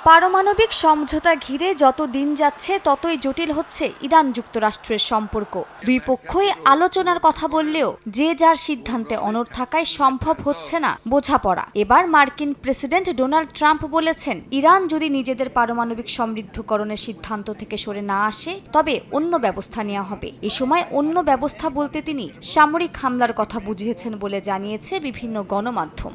পারমাণবিক সমঝোতা ঘিরে যত দিন যাচ্ছে ততই জটিল হচ্ছে ইরান যুক্তরাষ্ট্রের সম্পর্ক। দুই পক্ষই আলোচনার কথা বললেও যে যার সিদ্ধান্তে অনড় থাকায় সম্ভব হচ্ছে না বোঝাপড়া। এবার মার্কিন প্রেসিডেন্ট ডোনাল্ড ট্রাম্প বলেছেন, ইরান যদি নিজেদের পারমাণবিক সমৃদ্ধকরণের সিদ্ধান্ত থেকে সরে না আসে তবে অন্য ব্যবস্থা নেওয়া হবে। এ সময় অন্য ব্যবস্থা বলতে তিনি সামরিক হামলার কথা বুঝিয়েছেন বলে জানিয়েছে বিভিন্ন গণমাধ্যম।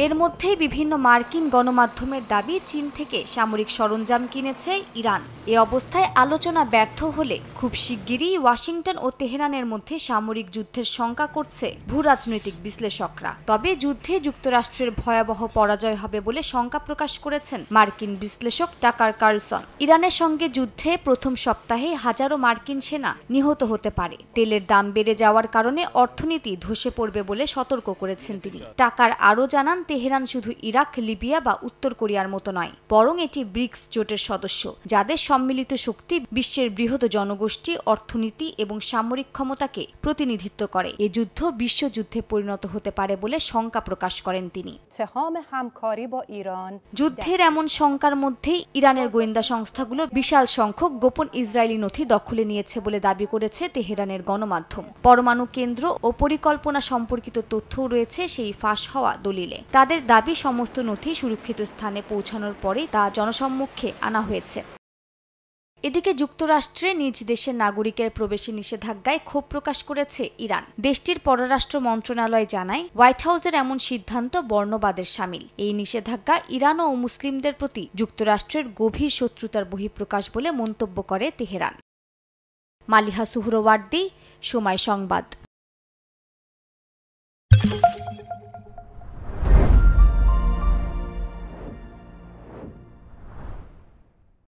এর মধ্যেই বিভিন্ন মার্কিন গণমাধ্যমের দাবি, চীন থেকে সামরিক সরঞ্জাম কিনেছে ইরান। এ অবস্থায় আলোচনা ব্যর্থ হলে খুব শিগগিরই ওয়াশিংটন ও তেহরানের মধ্যে সামরিক যুদ্ধের শঙ্কা করছে ভূরাজনৈতিক বিশ্লেষকরা। তবে যুদ্ধে যুক্তরাষ্ট্রের ভয়াবহ পরাজয় হবে বলে শঙ্কা প্রকাশ করেছেন মার্কিন বিশ্লেষক টাকার কার্লসন। ইরানের সঙ্গে যুদ্ধে প্রথম সপ্তাহে হাজারো মার্কিন সেনা নিহত হতে পারে। তেলের দাম বেড়ে যাওয়ার কারণে অর্থনীতি ধসে পড়বে বলে সতর্ক করেছেন তিনি। টাকার আরও জানান, তেহরান শুধু ইরাক, লিবিয়া বা উত্তর কোরিয়ার মতো নয়, বরং এটি ব্রিক্স জোটের সদস্য, যাদের সম্মিলিত শক্তি বিশ্বের বৃহৎ জনগোষ্ঠী, অর্থনীতি এবং সামরিক ক্ষমতাকে প্রতিনিধিত্ব করে। এ যুদ্ধ বিশ্বযুদ্ধে পরিণত হতে পারে বলে শঙ্কা প্রকাশ করেন তিনি। যুদ্ধের এমন শঙ্কার মধ্যেই ইরানের গোয়েন্দা সংস্থাগুলো বিশাল সংখ্যক গোপন ইসরায়েলি নথি দখলে নিয়েছে বলে দাবি করেছে তেহরানের গণমাধ্যম। পরমাণু কেন্দ্র ও পরিকল্পনা সম্পর্কিত তথ্যও রয়েছে সেই ফাঁস হওয়া দলিলে। তাদের দাবি, সমস্ত নথি সুরক্ষিত স্থানে পৌঁছানোর পরেই তা জনসম্মুখে আনা হয়েছে। এদিকে যুক্তরাষ্ট্রে নিজ দেশের নাগরিকের প্রবেশে নিষেধাজ্ঞায় ক্ষোভ প্রকাশ করেছে ইরান। দেশটির পররাষ্ট্র মন্ত্রণালয় জানায়, হোয়াইট হাউসের এমন সিদ্ধান্ত বর্ণবাদের শামিল। এই নিষেধাজ্ঞা ইরান ও মুসলিমদের প্রতি যুক্তরাষ্ট্রের গভীর শত্রুতার বহিঃপ্রকাশ বলে মন্তব্য করে তেহরান। মালিহা সুহরওয়ার্দী, সময় সংবাদ।